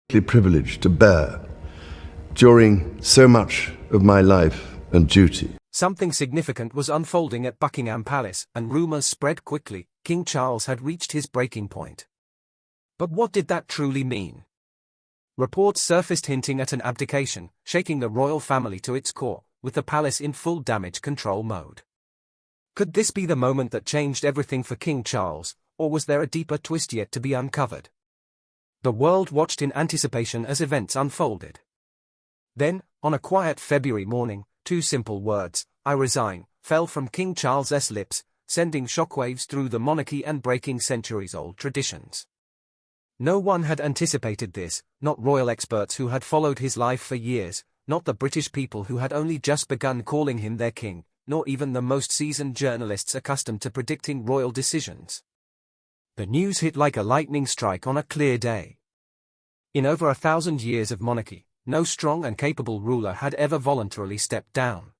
privileged to bear during so much of my life and duty. Something significant was unfolding at Buckingham Palace, and rumours spread quickly. King Charles had reached his breaking point. But what did that truly mean? Reports surfaced hinting at an abdication, shaking the royal family to its core, with the palace in full damage control mode. Could this be the moment that changed everything for King Charles, or was there a deeper twist yet to be uncovered? The world watched in anticipation as events unfolded. Then, on a quiet February morning, two simple words, "I resign," fell from King Charles's lips, sending shockwaves through the monarchy and breaking centuries-old traditions. No one had anticipated this, not royal experts who had followed his life for years, not the British people who had only just begun calling him their king, nor even the most seasoned journalists accustomed to predicting royal decisions. The news hit like a lightning strike on a clear day. In over 1,000 years of monarchy, no strong and capable ruler had ever voluntarily stepped down.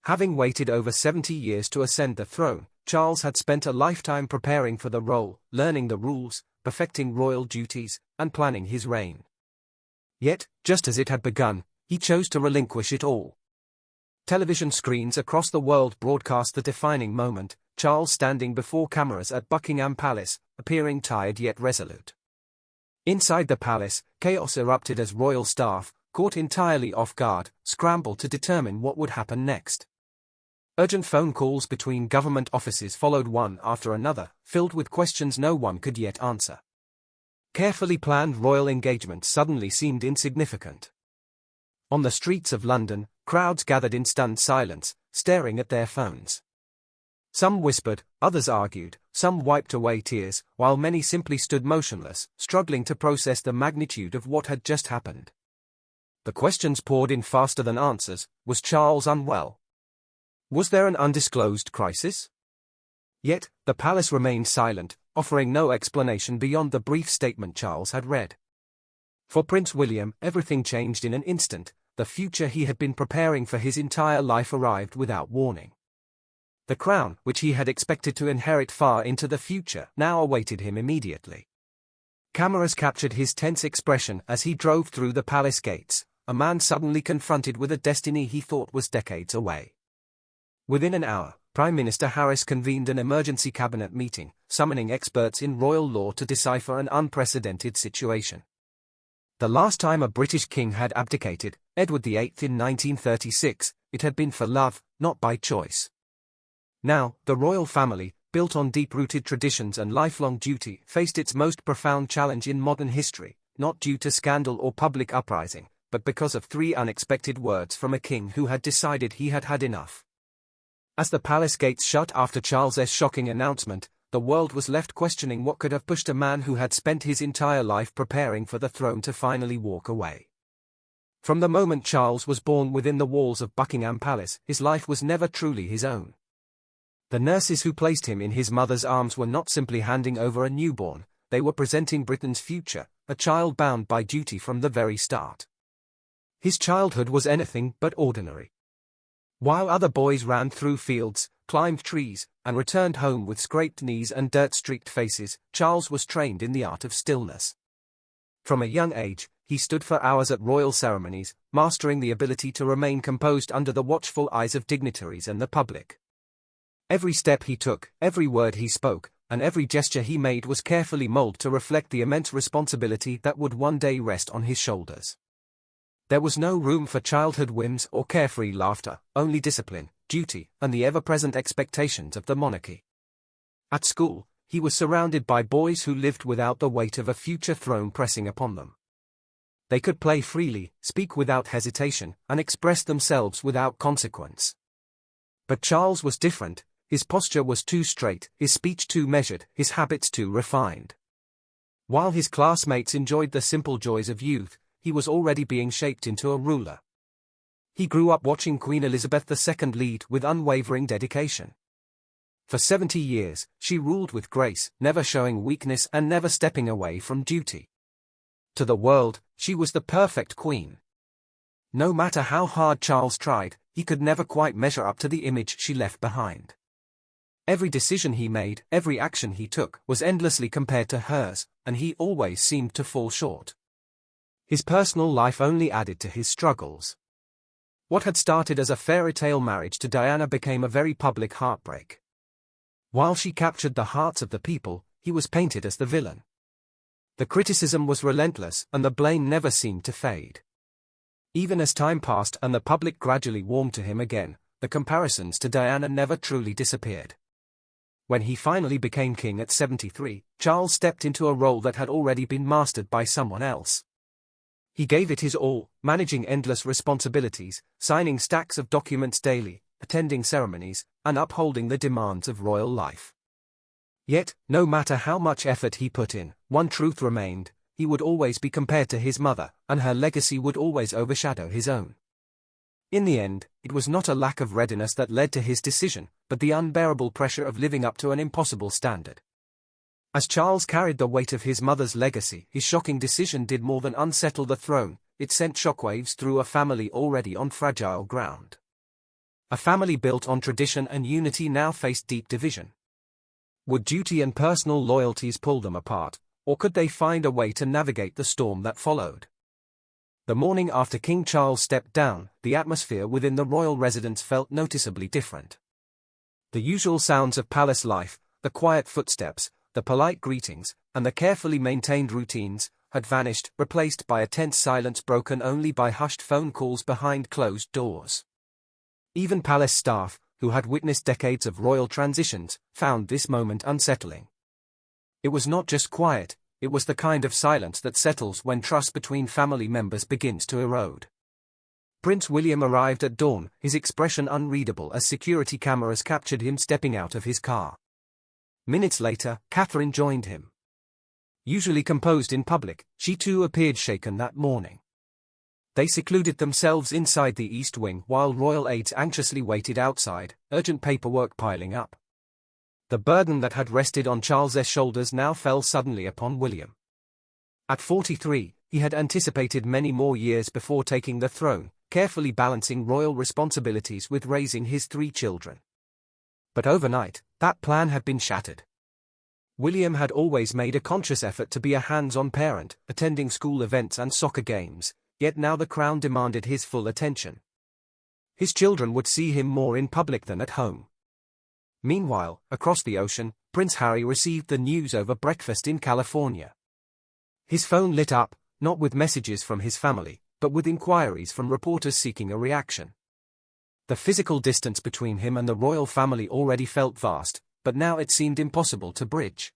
Having waited over 70 years to ascend the throne, Charles had spent a lifetime preparing for the role, learning the rules, perfecting royal duties, and planning his reign. Yet, just as it had begun, he chose to relinquish it all. Television screens across the world broadcast the defining moment, Charles standing before cameras at Buckingham Palace, appearing tired yet resolute. Inside the palace, chaos erupted as royal staff, caught entirely off guard, scrambled to determine what would happen next. Urgent phone calls between government offices followed one after another, filled with questions no one could yet answer. Carefully planned royal engagements suddenly seemed insignificant. On the streets of London, crowds gathered in stunned silence, staring at their phones. Some whispered, others argued, some wiped away tears, while many simply stood motionless, struggling to process the magnitude of what had just happened. The questions poured in faster than answers. Was Charles unwell? Was there an undisclosed crisis? Yet, the palace remained silent, offering no explanation beyond the brief statement Charles had read. For Prince William, everything changed in an instant. The future he had been preparing for his entire life arrived without warning. The crown, which he had expected to inherit far into the future, now awaited him immediately. Cameras captured his tense expression as he drove through the palace gates, a man suddenly confronted with a destiny he thought was decades away. Within an hour, Prime Minister Harris convened an emergency cabinet meeting, summoning experts in royal law to decipher an unprecedented situation. The last time a British king had abdicated, Edward VIII in 1936, it had been for love, not by choice. Now, the royal family, built on deep-rooted traditions and lifelong duty, faced its most profound challenge in modern history, not due to scandal or public uprising, but because of three unexpected words from a king who had decided he had had enough. As the palace gates shut after Charles's shocking announcement, the world was left questioning what could have pushed a man who had spent his entire life preparing for the throne to finally walk away. From the moment Charles was born within the walls of Buckingham Palace, his life was never truly his own. The nurses who placed him in his mother's arms were not simply handing over a newborn, they were presenting Britain's future, a child bound by duty from the very start. His childhood was anything but ordinary. While other boys ran through fields, climbed trees, and returned home with scraped knees and dirt-streaked faces, Charles was trained in the art of stillness. From a young age, he stood for hours at royal ceremonies, mastering the ability to remain composed under the watchful eyes of dignitaries and the public. Every step he took, every word he spoke, and every gesture he made was carefully molded to reflect the immense responsibility that would one day rest on his shoulders. There was no room for childhood whims or carefree laughter, only discipline, duty, and the ever-present expectations of the monarchy. At school, he was surrounded by boys who lived without the weight of a future throne pressing upon them. They could play freely, speak without hesitation, and express themselves without consequence. But Charles was different. His posture was too straight, his speech too measured, his habits too refined. While his classmates enjoyed the simple joys of youth, he was already being shaped into a ruler. He grew up watching Queen Elizabeth II lead with unwavering dedication. For 70 years, she ruled with grace, never showing weakness and never stepping away from duty. To the world, she was the perfect queen. No matter how hard Charles tried, he could never quite measure up to the image she left behind. Every decision he made, every action he took, was endlessly compared to hers, and he always seemed to fall short. His personal life only added to his struggles. What had started as a fairy tale marriage to Diana became a very public heartbreak. While she captured the hearts of the people, he was painted as the villain. The criticism was relentless, and the blame never seemed to fade. Even as time passed and the public gradually warmed to him again, the comparisons to Diana never truly disappeared. When he finally became king at 73, Charles stepped into a role that had already been mastered by someone else. He gave it his all, managing endless responsibilities, signing stacks of documents daily, attending ceremonies, and upholding the demands of royal life. Yet, no matter how much effort he put in, one truth remained: he would always be compared to his mother, and her legacy would always overshadow his own. In the end, it was not a lack of readiness that led to his decision, but the unbearable pressure of living up to an impossible standard. As Charles carried the weight of his mother's legacy, his shocking decision did more than unsettle the throne, it sent shockwaves through a family already on fragile ground. A family built on tradition and unity now faced deep division. Would duty and personal loyalties pull them apart, or could they find a way to navigate the storm that followed? The morning after King Charles stepped down, the atmosphere within the royal residence felt noticeably different. The usual sounds of palace life, the quiet footsteps, the polite greetings, and the carefully maintained routines, had vanished, replaced by a tense silence broken only by hushed phone calls behind closed doors. Even palace staff, who had witnessed decades of royal transitions, found this moment unsettling. It was not just quiet, it was the kind of silence that settles when trust between family members begins to erode. Prince William arrived at dawn, his expression unreadable as security cameras captured him stepping out of his car. Minutes later, Catherine joined him. Usually composed in public, she too appeared shaken that morning. They secluded themselves inside the East Wing while royal aides anxiously waited outside, urgent paperwork piling up. The burden that had rested on Charles's shoulders now fell suddenly upon William. At 43, he had anticipated many more years before taking the throne, carefully balancing royal responsibilities with raising his 3 children. But overnight, that plan had been shattered. William had always made a conscious effort to be a hands-on parent, attending school events and soccer games, yet now the crown demanded his full attention. His children would see him more in public than at home. Meanwhile, across the ocean, Prince Harry received the news over breakfast in California. His phone lit up, not with messages from his family, but with inquiries from reporters seeking a reaction. The physical distance between him and the royal family already felt vast, but now it seemed impossible to bridge.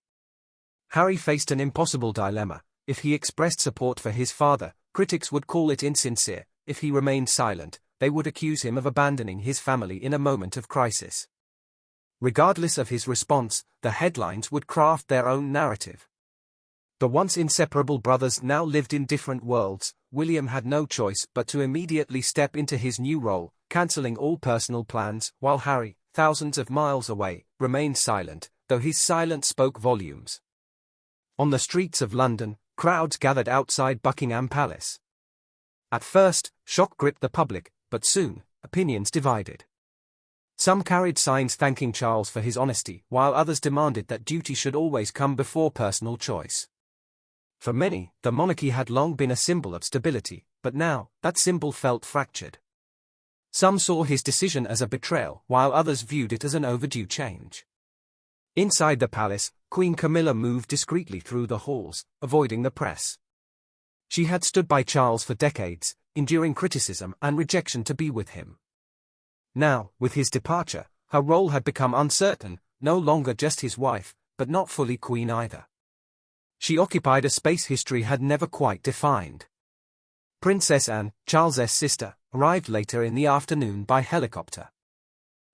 Harry faced an impossible dilemma. If he expressed support for his father, critics would call it insincere. If he remained silent, they would accuse him of abandoning his family in a moment of crisis. Regardless of his response, the headlines would craft their own narrative. The once inseparable brothers now lived in different worlds. William had no choice but to immediately step into his new role, cancelling all personal plans, while Harry, thousands of miles away, remained silent, though his silence spoke volumes. On the streets of London, crowds gathered outside Buckingham Palace. At first, shock gripped the public, but soon, opinions divided. Some carried signs thanking Charles for his honesty, while others demanded that duty should always come before personal choice. For many, the monarchy had long been a symbol of stability, but now, that symbol felt fractured. Some saw his decision as a betrayal, while others viewed it as an overdue change. Inside the palace, Queen Camilla moved discreetly through the halls, avoiding the press. She had stood by Charles for decades, enduring criticism and rejection to be with him. Now, with his departure, her role had become uncertain, no longer just his wife, but not fully queen either. She occupied a space history had never quite defined. Princess Anne, Charles's sister, arrived later in the afternoon by helicopter.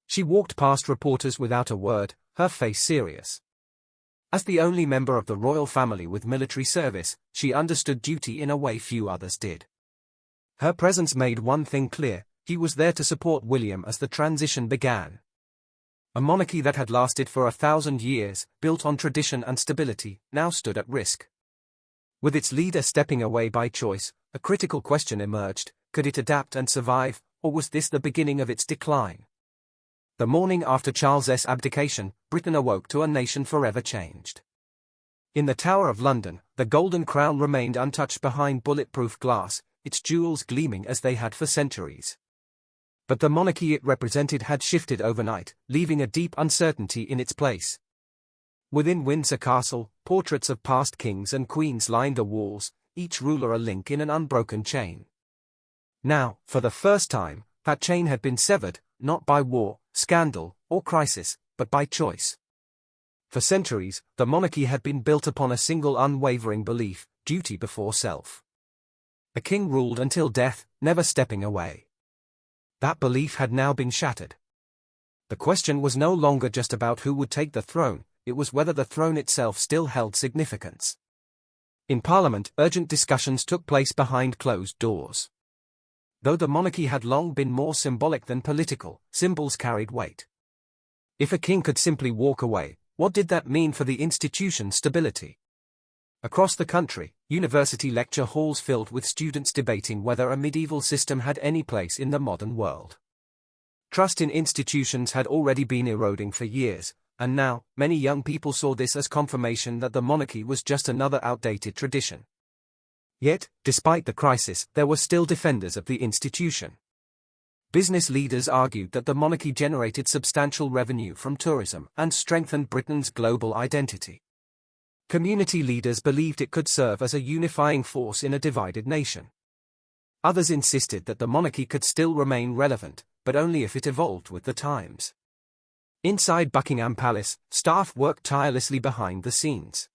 She walked past reporters without a word, her face serious. As the only member of the royal family with military service, she understood duty in a way few others did. Her presence made one thing clear: he was there to support William as the transition began. A monarchy that had lasted for 1,000 years, built on tradition and stability, now stood at risk. With its leader stepping away by choice, a critical question emerged: could it adapt and survive, or was this the beginning of its decline? The morning after Charles's abdication, Britain awoke to a nation forever changed. In the Tower of London, the golden crown remained untouched behind bulletproof glass, its jewels gleaming as they had for centuries. But the monarchy it represented had shifted overnight, leaving a deep uncertainty in its place. Within Windsor Castle, portraits of past kings and queens lined the walls, each ruler a link in an unbroken chain. Now, for the first time, that chain had been severed, not by war, scandal, or crisis, but by choice. For centuries, the monarchy had been built upon a single unwavering belief: duty before self. A king ruled until death, never stepping away. That belief had now been shattered. The question was no longer just about who would take the throne, it was whether the throne itself still held significance. In Parliament, urgent discussions took place behind closed doors. Though the monarchy had long been more symbolic than political, symbols carried weight. If a king could simply walk away, what did that mean for the institution's stability? Across the country, university lecture halls filled with students debating whether a medieval system had any place in the modern world. Trust in institutions had already been eroding for years, and now, many young people saw this as confirmation that the monarchy was just another outdated tradition. Yet, despite the crisis, there were still defenders of the institution. Business leaders argued that the monarchy generated substantial revenue from tourism and strengthened Britain's global identity. Community leaders believed it could serve as a unifying force in a divided nation. Others insisted that the monarchy could still remain relevant, but only if it evolved with the times. Inside Buckingham Palace, staff worked tirelessly behind the scenes.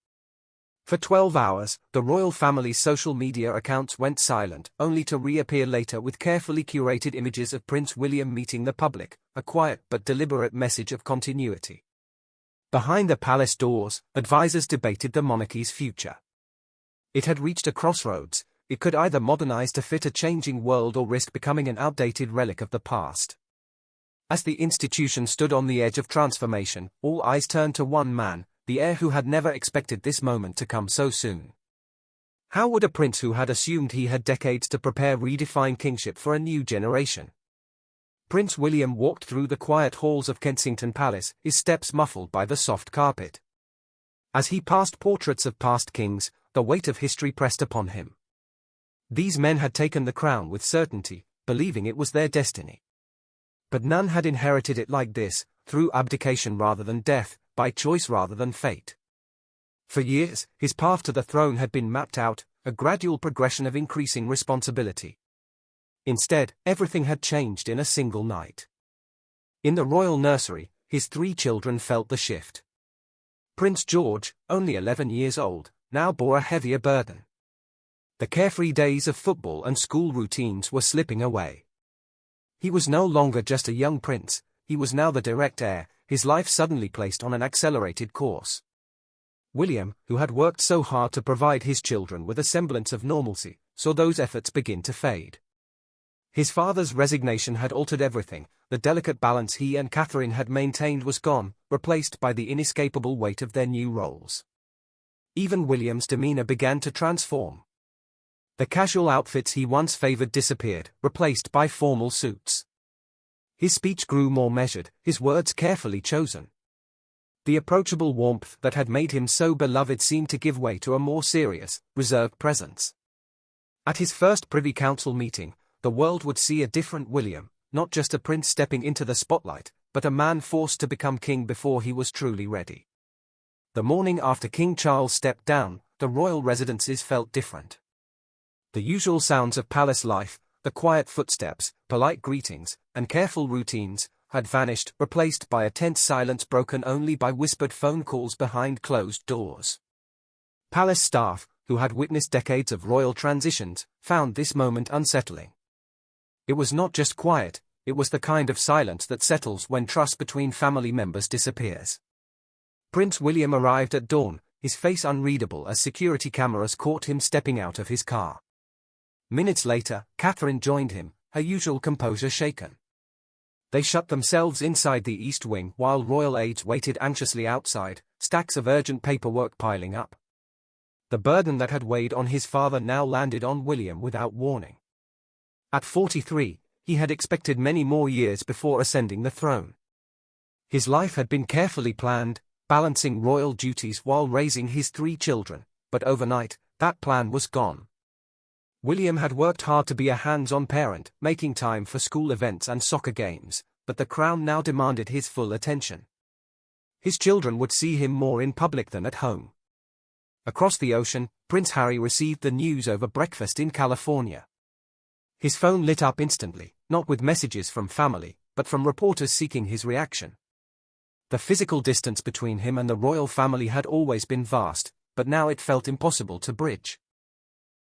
For 12 hours, the royal family's social media accounts went silent, only to reappear later with carefully curated images of Prince William meeting the public, a quiet but deliberate message of continuity. Behind the palace doors, advisors debated the monarchy's future. It had reached a crossroads: it could either modernize to fit a changing world or risk becoming an outdated relic of the past. As the institution stood on the edge of transformation, all eyes turned to one man, the heir who had never expected this moment to come so soon. How would a prince who had assumed he had decades to prepare redefine kingship for a new generation? Prince William walked through the quiet halls of Kensington Palace, his steps muffled by the soft carpet. As he passed portraits of past kings, the weight of history pressed upon him. These men had taken the crown with certainty, believing it was their destiny. But none had inherited it like this, through abdication rather than death, by choice rather than fate. For years, his path to the throne had been mapped out, a gradual progression of increasing responsibility. Instead, everything had changed in a single night. In the royal nursery, his 3 children felt the shift. Prince George, only 11 years old, now bore a heavier burden. The carefree days of football and school routines were slipping away. He was no longer just a young prince, he was now the direct heir, his life suddenly placed on an accelerated course. William, who had worked so hard to provide his children with a semblance of normalcy, saw those efforts begin to fade. His father's resignation had altered everything, the delicate balance he and Catherine had maintained was gone, replaced by the inescapable weight of their new roles. Even William's demeanor began to transform. The casual outfits he once favored disappeared, replaced by formal suits. His speech grew more measured, his words carefully chosen. The approachable warmth that had made him so beloved seemed to give way to a more serious, reserved presence. At his first Privy Council meeting, the world would see a different William, not just a prince stepping into the spotlight, but a man forced to become king before he was truly ready. The morning after King Charles stepped down, the royal residences felt different. The usual sounds of palace life, the quiet footsteps, polite greetings, and careful routines, had vanished, replaced by a tense silence broken only by whispered phone calls behind closed doors. Palace staff, who had witnessed decades of royal transitions, found this moment unsettling. It was not just quiet, it was the kind of silence that settles when trust between family members disappears. Prince William arrived at dawn, his face unreadable as security cameras caught him stepping out of his car. Minutes later, Catherine joined him, her usual composure shaken. They shut themselves inside the East Wing while royal aides waited anxiously outside, stacks of urgent paperwork piling up. The burden that had weighed on his father now landed on William without warning. At 43, he had expected many more years before ascending the throne. His life had been carefully planned, balancing royal duties while raising his 3 children, but overnight, that plan was gone. William had worked hard to be a hands-on parent, making time for school events and soccer games, but the crown now demanded his full attention. His children would see him more in public than at home. Across the ocean, Prince Harry received the news over breakfast in California. His phone lit up instantly, not with messages from family, but from reporters seeking his reaction. The physical distance between him and the royal family had always been vast, but now it felt impossible to bridge.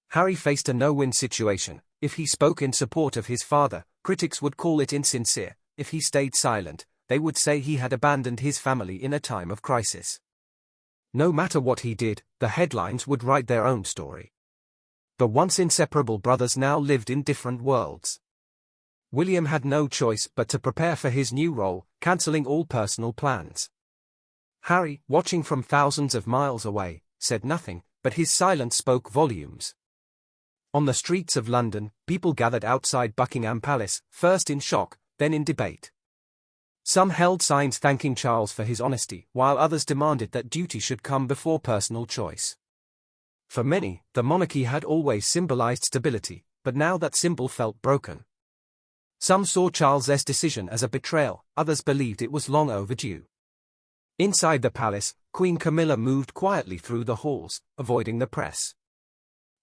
Harry faced a no-win situation. If he spoke in support of his father, critics would call it insincere. If he stayed silent, they would say he had abandoned his family in a time of crisis. No matter what he did, the headlines would write their own story. The once inseparable brothers now lived in different worlds. William had no choice but to prepare for his new role, cancelling all personal plans. Harry, watching from thousands of miles away, said nothing, but his silence spoke volumes. On the streets of London, people gathered outside Buckingham Palace, first in shock, then in debate. Some held signs thanking Charles for his honesty, while others demanded that duty should come before personal choice. For many, the monarchy had always symbolized stability, but now that symbol felt broken. Some saw Charles's decision as a betrayal, others believed it was long overdue. Inside the palace, Queen Camilla moved quietly through the halls, avoiding the press.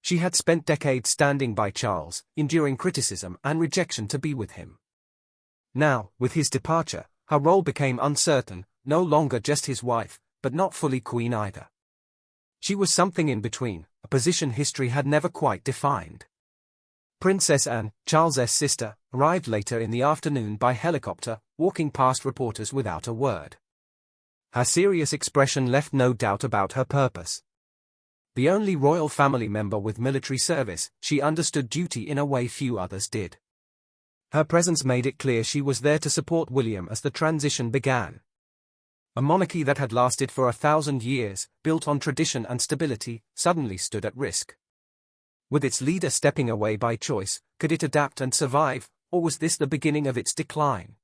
She had spent decades standing by Charles, enduring criticism and rejection to be with him. Now, with his departure, her role became uncertain, no longer just his wife, but not fully queen either. She was something in between, a position history had never quite defined. Princess Anne, Charles's sister, arrived later in the afternoon by helicopter, walking past reporters without a word. Her serious expression left no doubt about her purpose. The only royal family member with military service, she understood duty in a way few others did. Her presence made it clear she was there to support William as the transition began. A monarchy that had lasted for 1,000 years, built on tradition and stability, suddenly stood at risk. With its leader stepping away by choice, could it adapt and survive, or was this the beginning of its decline?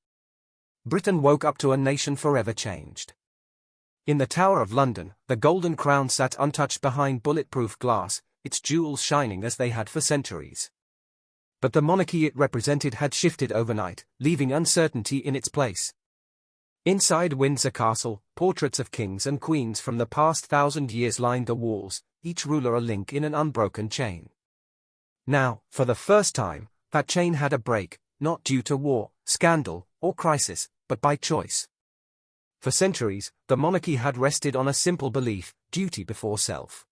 Britain woke up to a nation forever changed. In the Tower of London, the Golden Crown sat untouched behind bulletproof glass, its jewels shining as they had for centuries. But the monarchy it represented had shifted overnight, leaving uncertainty in its place. Inside Windsor Castle, portraits of kings and queens from the past 1,000 years lined the walls, each ruler a link in an unbroken chain. Now, for the first time, that chain had a break, not due to war, scandal, or crisis, but by choice. For centuries, the monarchy had rested on a simple belief: duty before self.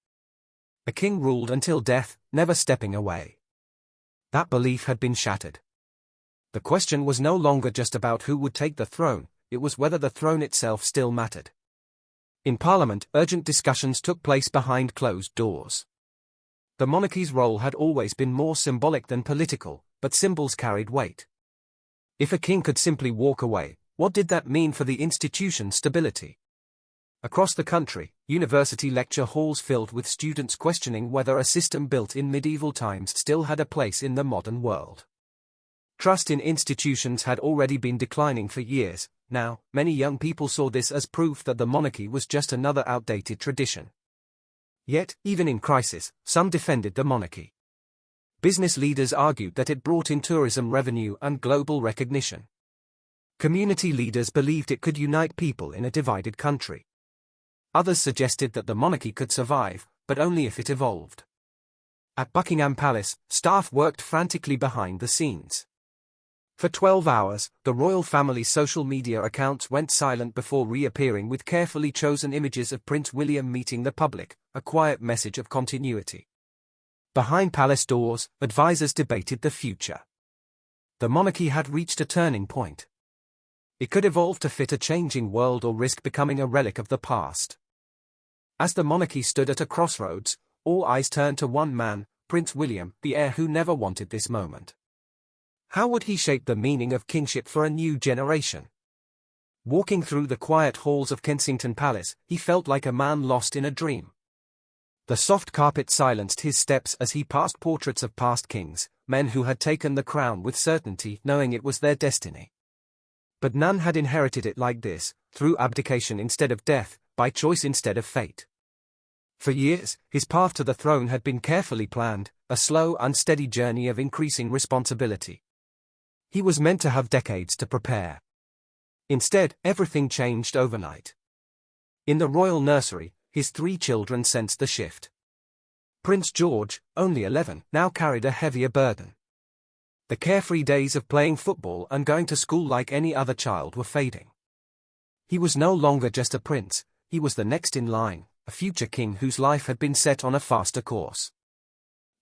A king ruled until death, never stepping away. That belief had been shattered. The question was no longer just about who would take the throne, it was whether the throne itself still mattered. In Parliament, urgent discussions took place behind closed doors. The monarchy's role had always been more symbolic than political, but symbols carried weight. If a king could simply walk away, what did that mean for the institution's stability? Across the country, university lecture halls filled with students questioning whether a system built in medieval times still had a place in the modern world. Trust in institutions had already been declining for years. Now, many young people saw this as proof that the monarchy was just another outdated tradition. Yet, even in crisis, some defended the monarchy. Business leaders argued that it brought in tourism revenue and global recognition. Community leaders believed it could unite people in a divided country. Others suggested that the monarchy could survive, but only if it evolved. At Buckingham Palace, staff worked frantically behind the scenes. For 12 hours, the royal family's social media accounts went silent before reappearing with carefully chosen images of Prince William meeting the public, a quiet message of continuity. Behind palace doors, advisors debated the future. The monarchy had reached a turning point. It could evolve to fit a changing world or risk becoming a relic of the past. As the monarchy stood at a crossroads, all eyes turned to one man, Prince William, the heir who never wanted this moment. How would he shape the meaning of kingship for a new generation? Walking through the quiet halls of Kensington Palace, he felt like a man lost in a dream. The soft carpet silenced his steps as he passed portraits of past kings, men who had taken the crown with certainty, knowing it was their destiny. But none had inherited it like this, through abdication instead of death, by choice instead of fate. For years, his path to the throne had been carefully planned, a slow, unsteady journey of increasing responsibility. He was meant to have decades to prepare. Instead, everything changed overnight. In the royal nursery, his 3 children sensed the shift. Prince George, only 11, now carried a heavier burden. The carefree days of playing football and going to school like any other child were fading. He was no longer just a prince, he was the next in line, a future king whose life had been set on a faster course.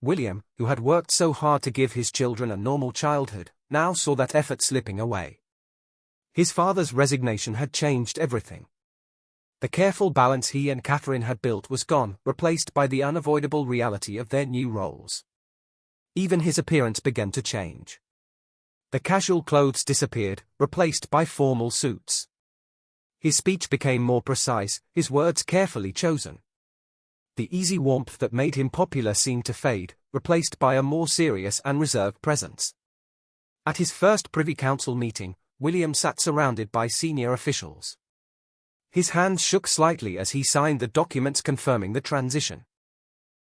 William, who had worked so hard to give his children a normal childhood, now saw that effort slipping away. His father's resignation had changed everything. The careful balance he and Catherine had built was gone, replaced by the unavoidable reality of their new roles. Even his appearance began to change. The casual clothes disappeared, replaced by formal suits. His speech became more precise, his words carefully chosen. The easy warmth that made him popular seemed to fade, replaced by a more serious and reserved presence. At his first Privy Council meeting, William sat surrounded by senior officials. His hands shook slightly as he signed the documents confirming the transition.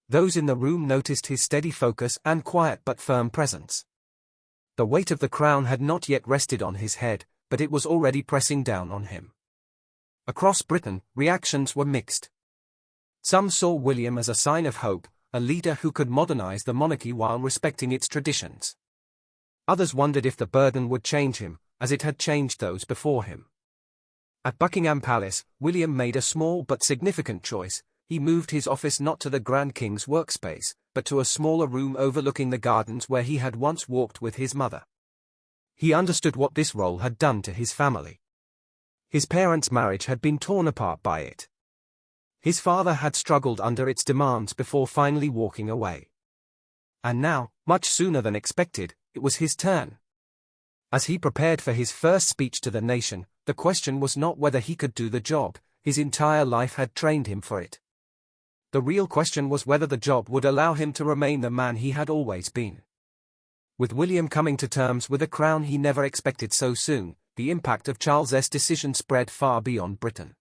Those in the room noticed his steady focus and quiet but firm presence. The weight of the crown had not yet rested on his head, but it was already pressing down on him. Across Britain, reactions were mixed. Some saw William as a sign of hope, a leader who could modernize the monarchy while respecting its traditions. Others wondered if the burden would change him, as it had changed those before him. At Buckingham Palace, William made a small but significant choice. He moved his office not to the Grand King's workspace, but to a smaller room overlooking the gardens where he had once walked with his mother. He understood what this role had done to his family. His parents' marriage had been torn apart by it. His father had struggled under its demands before finally walking away. And now, much sooner than expected, it was his turn. As he prepared for his first speech to the nation, the question was not whether he could do the job, his entire life had trained him for it. The real question was whether the job would allow him to remain the man he had always been. With William coming to terms with a crown he never expected so soon, the impact of Charles's decision spread far beyond Britain.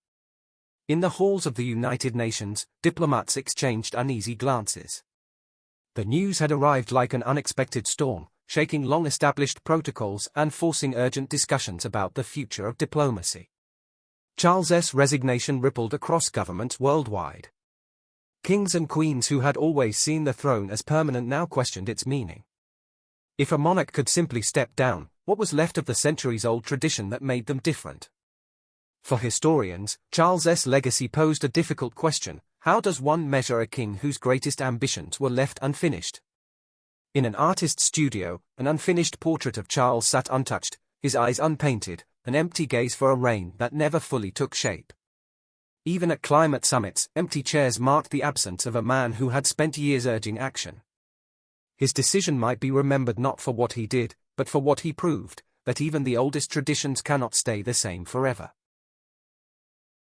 In the halls of the United Nations, diplomats exchanged uneasy glances. The news had arrived like an unexpected storm, shaking long-established protocols and forcing urgent discussions about the future of diplomacy. Charles's resignation rippled across governments worldwide. Kings and queens who had always seen the throne as permanent now questioned its meaning. If a monarch could simply step down, what was left of the centuries-old tradition that made them different? For historians, Charles's legacy posed a difficult question: how does one measure a king whose greatest ambitions were left unfinished? In an artist's studio, an unfinished portrait of Charles sat untouched, his eyes unpainted, an empty gaze for a reign that never fully took shape. Even at climate summits, empty chairs marked the absence of a man who had spent years urging action. His decision might be remembered not for what he did, but for what he proved, that even the oldest traditions cannot stay the same forever.